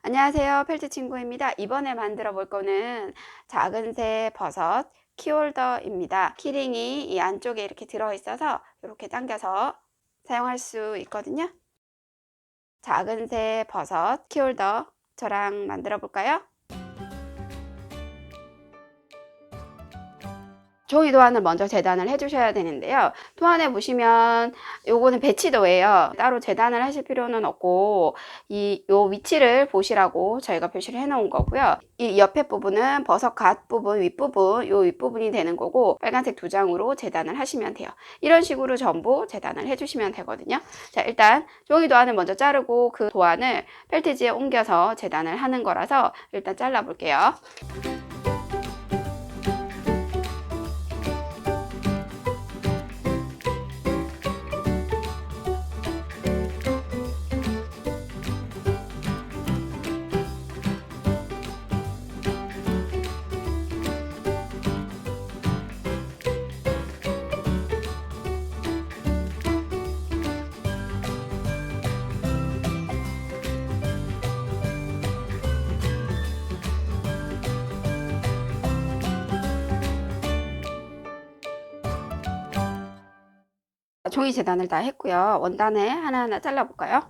안녕하세요. 펠트 친구입니다. 이번에 만들어 볼 거는 작은 새 버섯 키홀더입니다. 키링이 이 안쪽에 이렇게 들어 있어서 이렇게 당겨서 사용할 수 있거든요. 작은 새 버섯 키홀더 저랑 만들어 볼까요? 종이 도안을 먼저 재단을 해 주셔야 되는데요. 도안에 보시면 요거는 배치도예요. 따로 재단을 하실 필요는 없고 요 위치를 보시라고 저희가 표시를 해 놓은 거고요. 이 옆에 부분은 버섯 갓 부분, 윗부분, 요 윗부분이 되는 거고 빨간색 두 장으로 재단을 하시면 돼요. 이런 식으로 전부 재단을 해 주시면 되거든요. 자, 일단 종이 도안을 먼저 자르고 그 도안을 펠트지에 옮겨서 재단을 하는 거라서 일단 잘라 볼게요. 종이 재단을 다 했고요. 원단에 하나하나 잘라볼까요?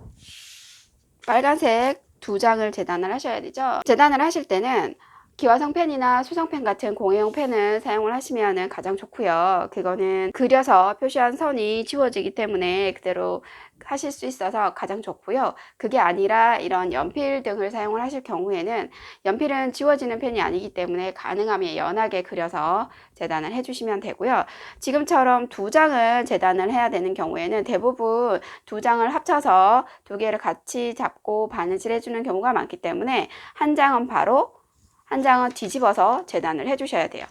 빨간색 두 장을 재단을 하셔야 되죠. 재단을 하실 때는 기화성 펜이나 수성펜 같은 공예용 펜을 사용을 하시면 가장 좋고요. 그거는 그려서 표시한 선이 지워지기 때문에 그대로 하실 수 있어서 가장 좋고요. 그게 아니라 이런 연필 등을 사용을 하실 경우에는 연필은 지워지는 펜이 아니기 때문에 가능하면 연하게 그려서 재단을 해주시면 되고요. 지금처럼 두 장을 재단을 해야 되는 경우에는 대부분 두 장을 합쳐서 두 개를 같이 잡고 바느질 해주는 경우가 많기 때문에 한 장은 바로 한 장은 뒤집어서 재단을 해주셔야 돼요.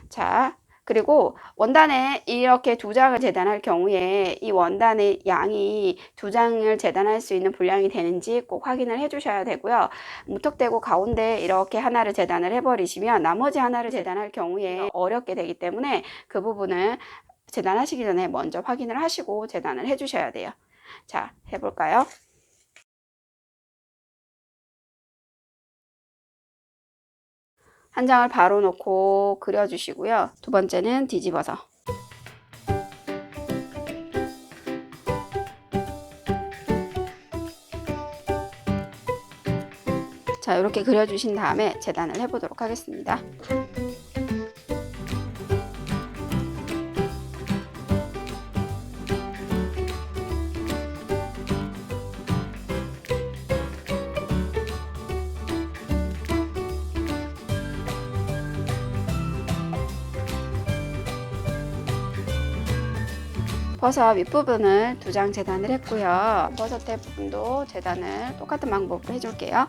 자, 그리고 원단에 이렇게 두 장을 재단할 경우에 이 원단의 양이 두 장을 재단할 수 있는 분량이 되는지 꼭 확인을 해주셔야 되고요. 무턱대고 가운데 이렇게 하나를 재단을 해버리시면 나머지 하나를 재단할 경우에 어렵게 되기 때문에 그 부분을 재단하시기 전에 먼저 확인을 하시고 재단을 해주셔야 돼요. 자, 해볼까요? 한 장을 바로 놓고 그려주시고요. 두 번째는 뒤집어서. 자, 이렇게 그려주신 다음에 재단을 해보도록 하겠습니다. 버섯 윗부분을 두 장 재단을 했고요. 버섯대 부분도 재단을 똑같은 방법으로 해줄게요.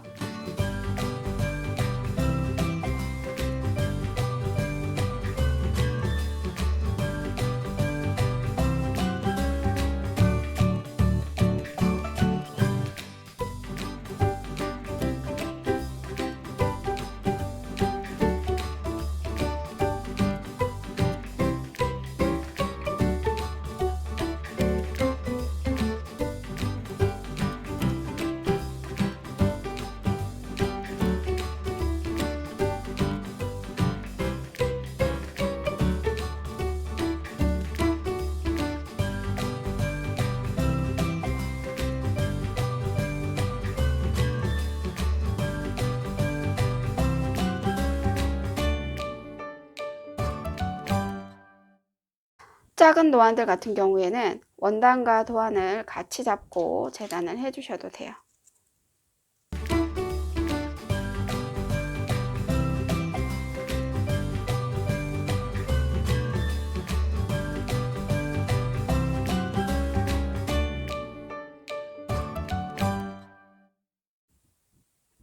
작은 도안들 같은 경우에는 원단과 도안을 같이 잡고 재단을 해주셔도 돼요.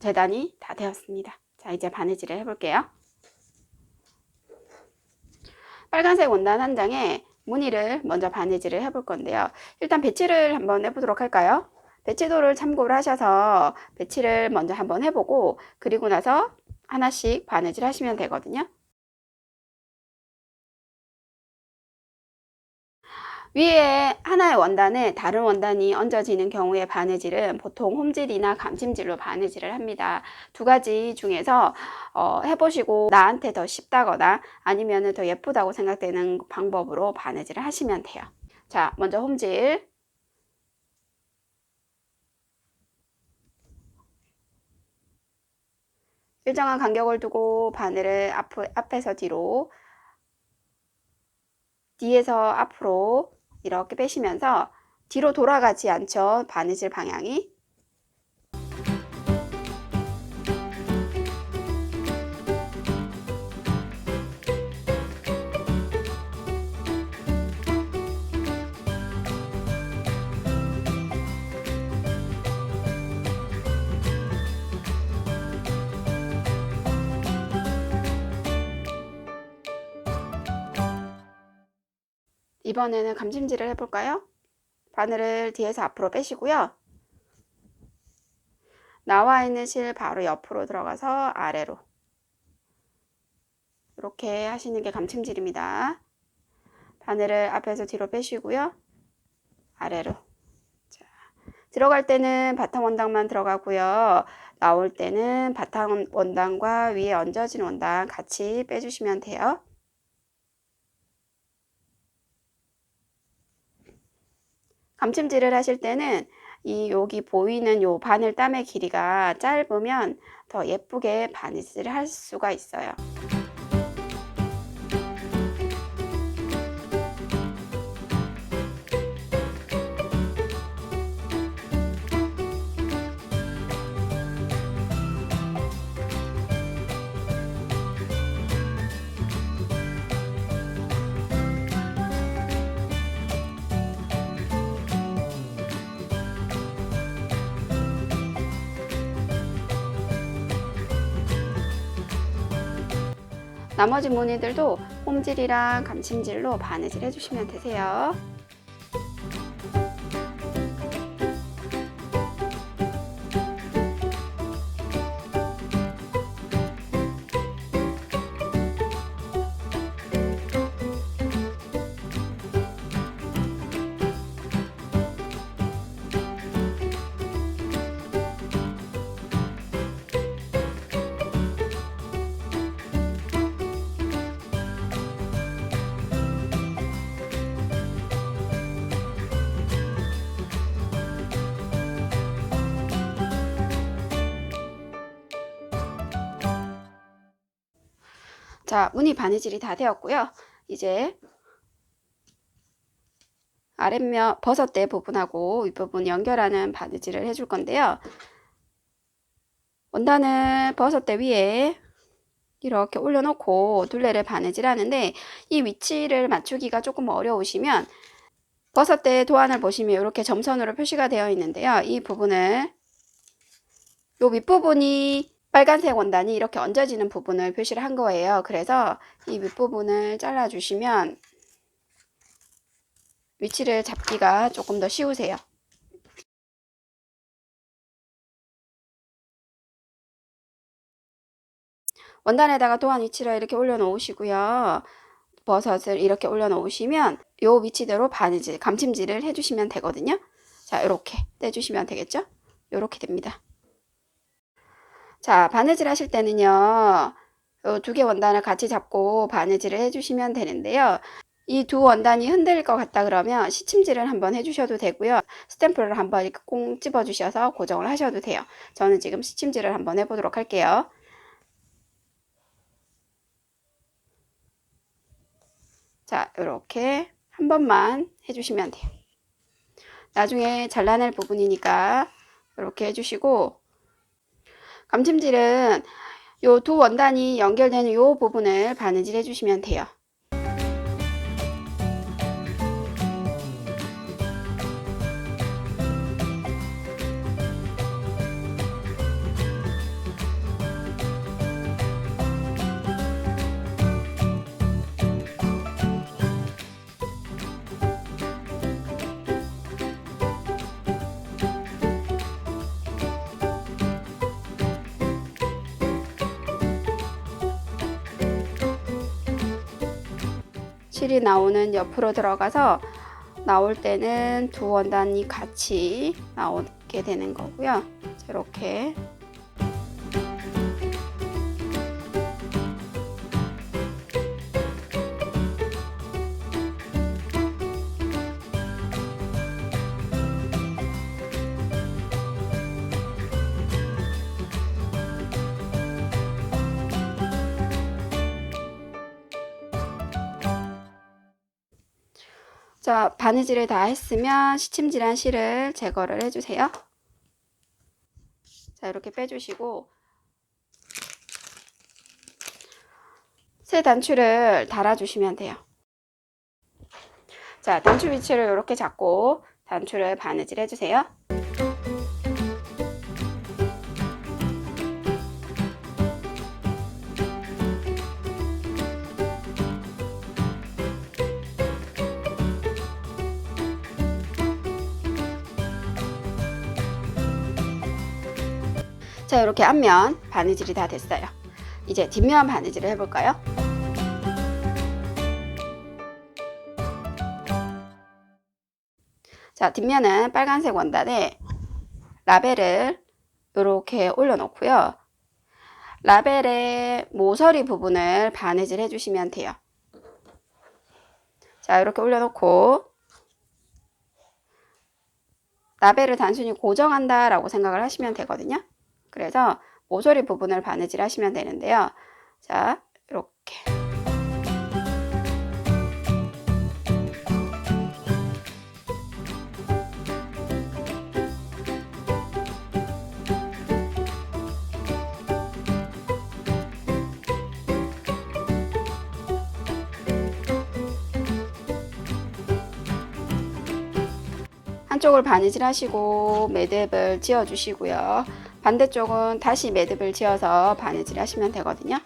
재단이 다 되었습니다. 자, 이제 바느질을 해볼게요. 빨간색 원단 한 장에 무늬를 먼저 바느질을 해볼 건데요. 일단 배치를 한번 해보도록 할까요? 배치도를 참고를 하셔서 배치를 먼저 한번 해보고 그리고 나서 하나씩 바느질 하시면 되거든요. 위에 하나의 원단에 다른 원단이 얹어지는 경우의 바느질은 보통 홈질이나 감침질로 바느질을 합니다. 두 가지 중에서 해보시고 나한테 더 쉽다거나 아니면 더 예쁘다고 생각되는 방법으로 바느질을 하시면 돼요. 자, 먼저 홈질. 일정한 간격을 두고 바늘을 앞에서 뒤로, 뒤에서 앞으로 이렇게 빼시면서 뒤로 돌아가지 않죠. 바느질 방향이. 이번에는 감침질을 해볼까요? 바늘을 뒤에서 앞으로 빼시고요. 나와 있는 실 바로 옆으로 들어가서 아래로 이렇게 하시는 게 감침질입니다. 바늘을 앞에서 뒤로 빼시고요. 아래로. 자, 들어갈 때는 바탕 원단만 들어가고요. 나올 때는 바탕 원단과 위에 얹어진 원단 같이 빼주시면 돼요. 감침질을 하실 때는 여기 보이는 요 바늘땀의 길이가 짧으면 더 예쁘게 바느질을 할 수가 있어요. 나머지 무늬들도 홈질이랑 감침질로 바느질 해주시면 되세요. 자, 무늬 바느질이 다 되었고요. 이제 아랫면 버섯대 부분하고 윗부분 연결하는 바느질을 해줄 건데요. 원단을 버섯대 위에 이렇게 올려놓고 둘레를 바느질 하는데 이 위치를 맞추기가 조금 어려우시면 버섯대 도안을 보시면 이렇게 점선으로 표시가 되어 있는데요. 이 부분을 요 윗부분이 빨간색 원단이 이렇게 얹어지는 부분을 표시를 한 거예요. 그래서 이 윗부분을 잘라 주시면 위치를 잡기가 조금 더 쉬우세요. 원단에다가 도안 위치를 이렇게 올려 놓으시고요. 버섯을 이렇게 올려 놓으시면 요 위치대로 바느질, 감침질을 해주시면 되거든요. 자, 이렇게 떼주시면 되겠죠? 이렇게 됩니다. 자, 바느질 하실 때는요, 두 개 원단을 같이 잡고 바느질을 해주시면 되는데요. 이 두 원단이 흔들릴 것 같다 그러면 시침질을 한번 해주셔도 되고요. 스탬프를 한번 이렇게 꽁 집어 주셔서 고정을 하셔도 돼요. 저는 지금 시침질을 한번 해보도록 할게요. 자, 이렇게 한 번만 해주시면 돼요. 나중에 잘라낼 부분이니까 이렇게 해주시고, 감침질은 요 두 원단이 연결되는 요 부분을 바느질 해주시면 돼요. 실이 나오는 옆으로 들어가서 나올 때는 두 원단이 같이 나오게 되는 거고요. 이렇게 자, 바느질을 다 했으면 시침질한 실을 제거를 해주세요. 자, 이렇게 빼주시고 새 단추를 달아주시면 돼요. 자, 단추 위치를 이렇게 잡고 단추를 바느질 해주세요. 자, 이렇게 앞면 바느질이 다 됐어요. 이제 뒷면 바느질을 해볼까요? 자, 뒷면은 빨간색 원단에 라벨을 이렇게 올려놓고요. 라벨의 모서리 부분을 바느질 해주시면 돼요. 자, 이렇게 올려놓고 라벨을 단순히 고정한다 라고 생각을 하시면 되거든요. 그래서 모서리 부분을 바느질 하시면 되는데요. 자, 이렇게 한쪽을 바느질 하시고 매듭을 지어 주시고요. 반대쪽은 다시 매듭을 지어서 바느질 하시면 되거든요.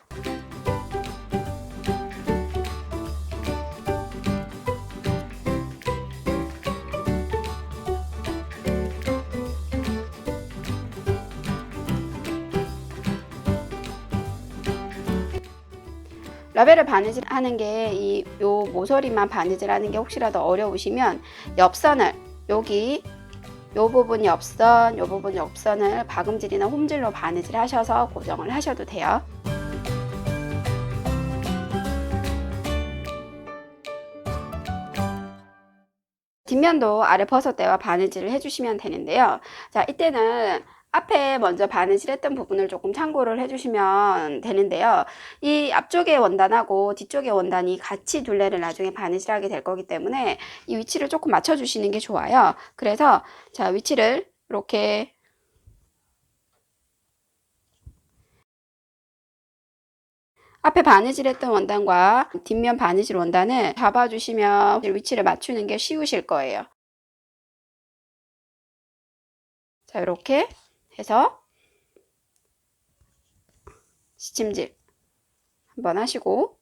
라벨을 바느질 하는 게 요 모서리만 바느질 하는 게 혹시라도 어려우시면 옆선을 여기 요 부분 옆선, 요 부분 옆선을 박음질이나 홈질로 바느질 하셔서 고정을 하셔도 돼요. 뒷면도 아래 버섯대와 바느질을 해주시면 되는데요. 자, 이때는 앞에 먼저 바느질했던 부분을 조금 참고를 해주시면 되는데요. 이 앞쪽의 원단하고 뒤쪽의 원단이 같이 둘레를 나중에 바느질하게 될 거기 때문에 이 위치를 조금 맞춰주시는 게 좋아요. 그래서 자, 위치를 이렇게 앞에 바느질했던 원단과 뒷면 바느질 원단을 잡아주시면 위치를 맞추는 게 쉬우실 거예요. 자, 이렇게 해서 시침질 한번 하시고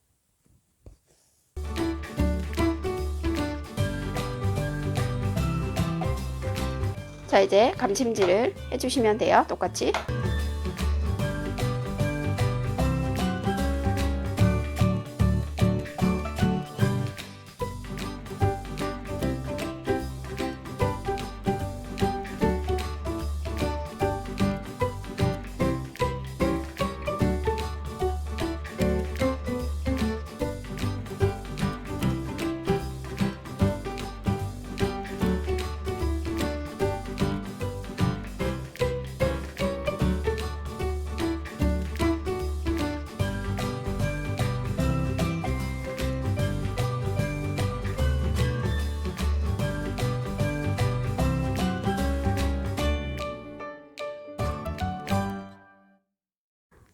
자, 이제 감침질을 해주시면 돼요. 똑같이.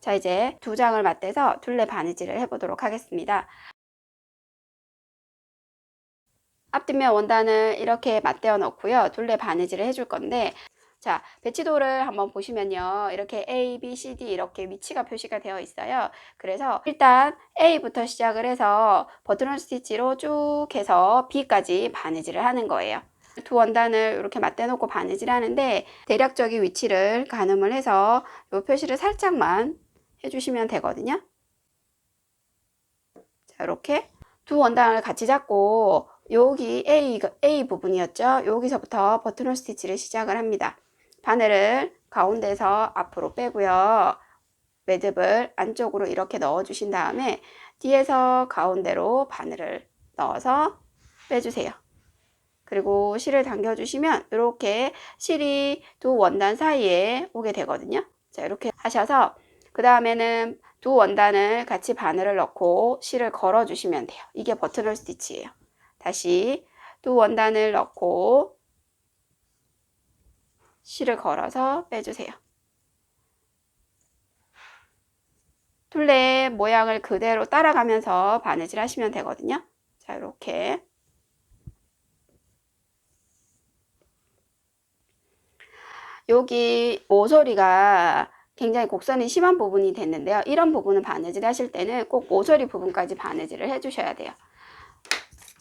자, 이제 두 장을 맞대서 둘레 바느질을 해보도록 하겠습니다. 앞뒷면 원단을 이렇게 맞대어 놓고요. 둘레 바느질을 해줄 건데 자, 배치도를 한번 보시면요. 이렇게 A, B, C, D 이렇게 위치가 표시가 되어 있어요. 그래서 일단 A부터 시작을 해서 버튼홀 스티치로 쭉 해서 B까지 바느질을 하는 거예요. 두 원단을 이렇게 맞대 놓고 바느질 하는데 대략적인 위치를 가늠을 해서 이 표시를 살짝만 해주시면 되거든요. 자, 이렇게 두 원단을 같이 잡고 여기 A 부분이었죠. 여기서부터 버튼홀 스티치를 시작을 합니다. 바늘을 가운데서 앞으로 빼고요. 매듭을 안쪽으로 이렇게 넣어 주신 다음에 뒤에서 가운데로 바늘을 넣어서 빼주세요. 그리고 실을 당겨 주시면 이렇게 실이 두 원단 사이에 오게 되거든요. 자, 이렇게 하셔서 그 다음에는 두 원단을 같이 바늘을 넣고 실을 걸어 주시면 돼요. 이게 버튼홀 스티치예요. 다시 두 원단을 넣고 실을 걸어서 빼주세요. 둘레 모양을 그대로 따라가면서 바느질 하시면 되거든요. 자, 이렇게 여기 모서리가 굉장히 곡선이 심한 부분이 됐는데요. 이런 부분은 바느질 하실 때는 꼭 모서리 부분까지 바느질을 해 주셔야 돼요.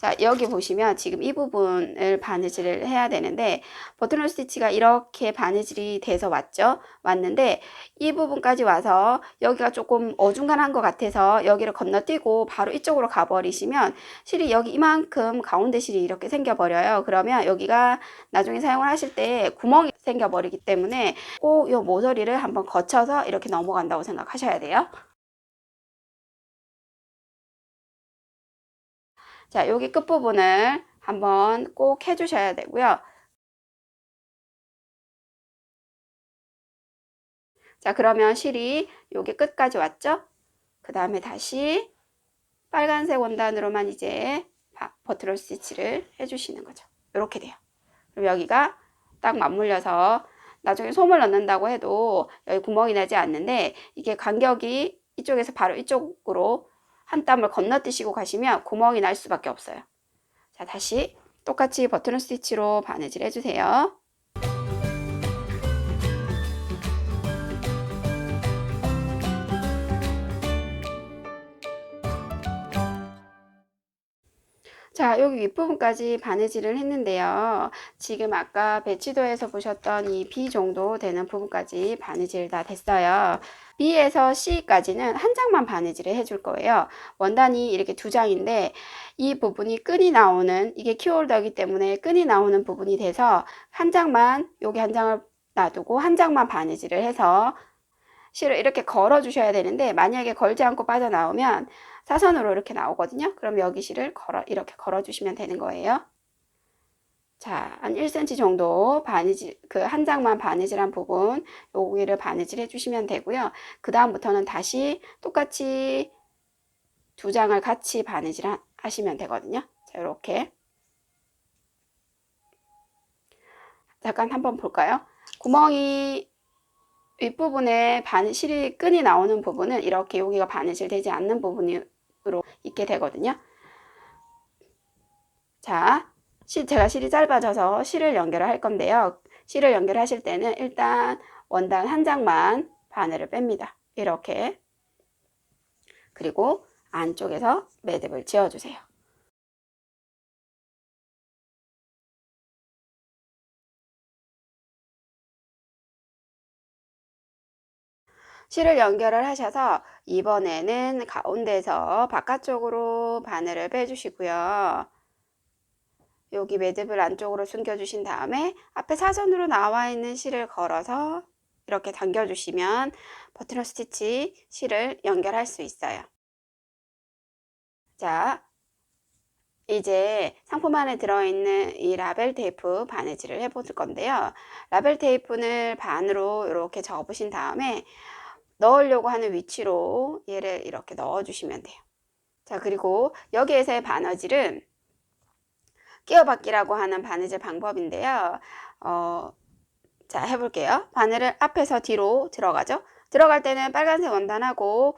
자, 여기 보시면 지금 이 부분을 바느질을 해야 되는데 버튼홀 스티치가 이렇게 바느질이 돼서 왔는데 이 부분까지 와서 여기가 조금 어중간한 것 같아서 여기를 건너뛰고 바로 이쪽으로 가버리시면 실이 여기 이만큼 가운데 실이 이렇게 생겨버려요. 그러면 여기가 나중에 사용을 하실 때 구멍이 생겨버리기 때문에 꼭 이 모서리를 한번 거쳐서 이렇게 넘어간다고 생각하셔야 돼요. 자, 여기 끝부분을 한번 꼭 해주셔야 되고요. 자, 그러면 실이 여기 끝까지 왔죠? 그 다음에 다시 빨간색 원단으로만 이제 버튼홀 스티치를 해주시는 거죠. 이렇게 돼요. 그럼 여기가 딱 맞물려서 나중에 솜을 넣는다고 해도 여기 구멍이 나지 않는데 이게 간격이 이쪽에서 바로 이쪽으로 한 땀을 건너뛰시고 가시면 구멍이 날 수밖에 없어요. 자, 다시 똑같이 버튼홀 스티치로 바느질 해주세요. 자, 여기 윗부분까지 바느질을 했는데요. 지금 아까 배치도에서 보셨던 이 B 정도 되는 부분까지 바느질 다 됐어요. B에서 C까지는 한 장만 바느질을 해줄 거예요. 원단이 이렇게 두 장인데 이 부분이 끈이 나오는, 이게 키홀더이기 때문에 끈이 나오는 부분이 돼서 한 장만, 여기 한 장을 놔두고 한 장만 바느질을 해서 실을 이렇게 걸어 주셔야 되는데 만약에 걸지 않고 빠져나오면 사선으로 이렇게 나오거든요. 그럼 여기 실을 이렇게 걸어 주시면 되는 거예요. 자, 한 1cm 정도 바느질, 그 한 장만 바느질한 부분 여기를 바느질 해주시면 되고요. 그 다음부터는 다시 똑같이 두 장을 같이 바느질 하시면 되거든요. 자, 이렇게 잠깐 한번 볼까요? 구멍이 윗부분에 실이 끈이 나오는 부분은 이렇게 여기가 바느질 되지 않는 부분으로 있게 되거든요. 자, 제가 실이 짧아져서 실을 연결을 할 건데요. 실을 연결하실 때는 일단 원단 한 장만 바늘을 뺍니다. 이렇게. 그리고 안쪽에서 매듭을 지어주세요. 실을 연결을 하셔서 이번에는 가운데서 바깥쪽으로 바늘을 빼주시고요. 여기 매듭을 안쪽으로 숨겨주신 다음에 앞에 사선으로 나와 있는 실을 걸어서 이렇게 당겨주시면 버튼홀 스티치 실을 연결할 수 있어요. 자, 이제 상품 안에 들어있는 이 라벨 테이프 바느질을 해볼 건데요. 라벨 테이프를 반으로 이렇게 접으신 다음에 넣으려고 하는 위치로 얘를 이렇게 넣어주시면 돼요. 자, 그리고 여기에서의 바느질은 끼워받기라고 하는 바느질 방법인데요. 자, 해볼게요. 바늘을 앞에서 뒤로 들어가죠. 들어갈 때는 빨간색 원단하고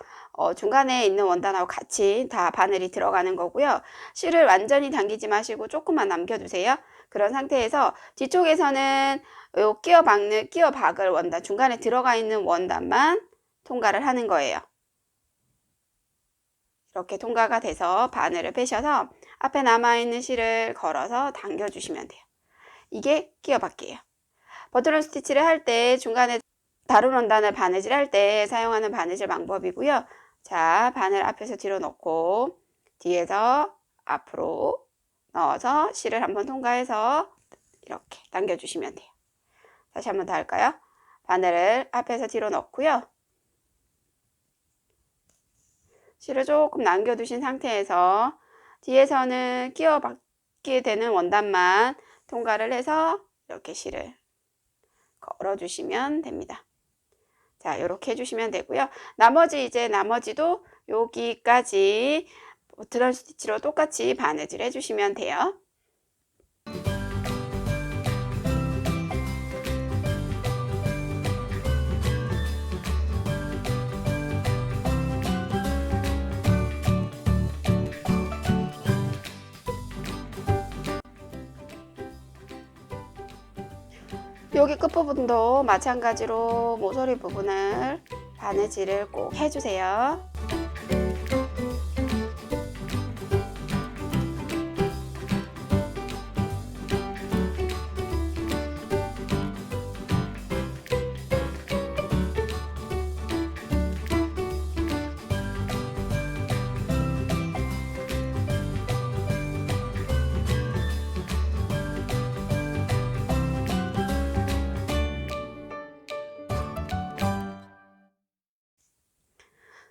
중간에 있는 원단하고 같이 다 바늘이 들어가는 거고요. 실을 완전히 당기지 마시고 조금만 남겨주세요. 그런 상태에서 뒤쪽에서는 요 끼워박을 원단, 중간에 들어가 있는 원단만 통과를 하는 거예요. 이렇게 통과가 돼서 바늘을 빼셔서 앞에 남아있는 실을 걸어서 당겨주시면 돼요. 이게 끼워박기예요. 버튼홀 스티치를 할 때 중간에 다른 원단을 바느질 할 때 사용하는 바느질 방법이고요. 자, 바늘 앞에서 뒤로 넣고 뒤에서 앞으로 넣어서 실을 한번 통과해서 이렇게 당겨주시면 돼요. 다시 한번 더 할까요? 바늘을 앞에서 뒤로 넣고요. 실을 조금 남겨두신 상태에서 뒤에서는 끼워 받게 되는 원단만 통과를 해서 이렇게 실을 걸어주시면 됩니다. 자, 이렇게 해주시면 되고요. 나머지도 여기까지 버튼 스티치로 똑같이 바느질 해주시면 돼요. 여기 끝부분도 마찬가지로 모서리 부분을 바느질을 꼭 해주세요.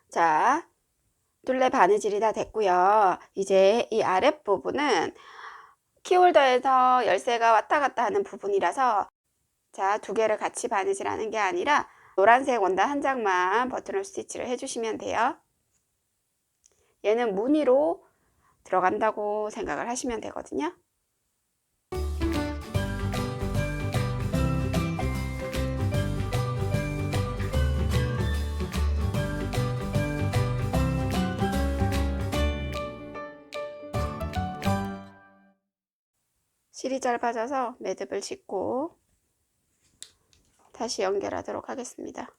자, 둘레 바느질이 다 됐고요. 이제 이 아랫부분은 키홀더에서 열쇠가 왔다 갔다 하는 부분이라서 자, 두 개를 같이 바느질 하는 게 아니라 노란색 원단 한 장만 버튼홀 스티치를 해주시면 돼요. 얘는 무늬로 들어간다고 생각을 하시면 되거든요. 실이 짧아져서 매듭을 짓고 다시 연결하도록 하겠습니다.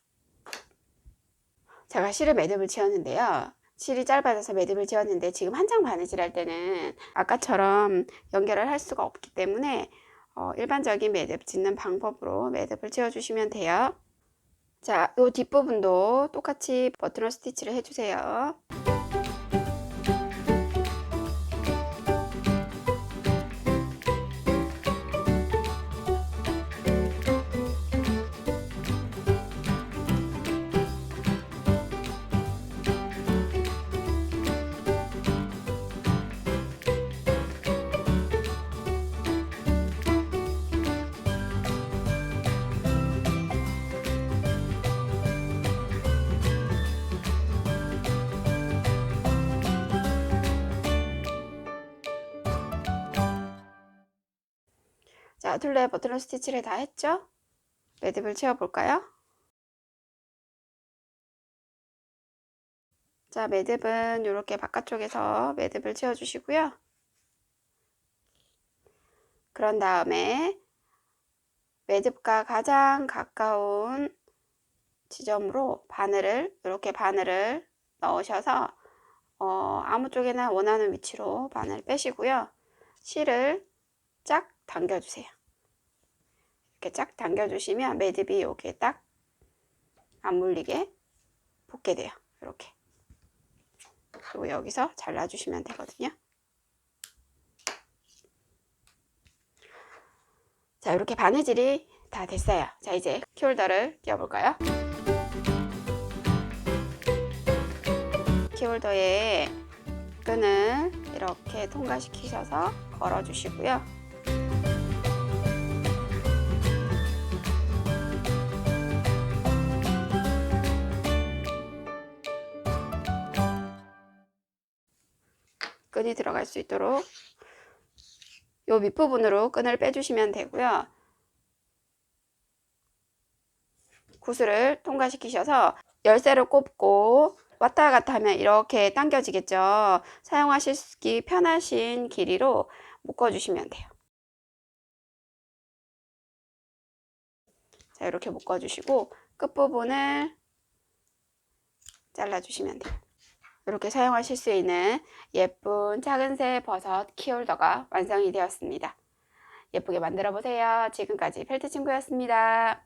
제가 실을 매듭을 지었는데요. 실이 짧아져서 매듭을 지었는데 지금 한 장 바느질 할 때는 아까처럼 연결을 할 수가 없기 때문에 일반적인 매듭 짓는 방법으로 매듭을 지어 주시면 돼요. 자, 이 뒷부분도 똑같이 버튼홀 스티치를 해주세요. 자, 둘레 버튼홀 스티치를 다 했죠? 매듭을 채워 볼까요? 자, 매듭은 이렇게 바깥쪽에서 매듭을 채워 주시고요. 그런 다음에 매듭과 가장 가까운 지점으로 이렇게 바늘을 넣으셔서 아무 쪽에나 원하는 위치로 바늘 빼시고요. 실을 쫙 당겨주세요. 이렇게 쫙 당겨주시면 매듭이 여기에 딱 안 물리게 붙게 돼요. 이렇게. 그리고 여기서 잘라주시면 되거든요. 자, 이렇게 바느질이 다 됐어요. 자, 이제 키홀더를 끼워볼까요? 키홀더에 끈을 이렇게 통과시키셔서 걸어주시고요. 끈이 들어갈 수 있도록 요 밑부분으로 끈을 빼주시면 되고요. 구슬을 통과시키셔서 열쇠를 꼽고 왔다 갔다 하면 이렇게 당겨지겠죠. 사용하시기 편하신 길이로 묶어주시면 돼요. 자, 이렇게 묶어주시고 끝부분을 잘라주시면 돼요. 이렇게 사용하실 수 있는 예쁜 작은 새 버섯 키홀더가 완성이 되었습니다. 예쁘게 만들어 보세요. 지금까지 펠트 친구였습니다.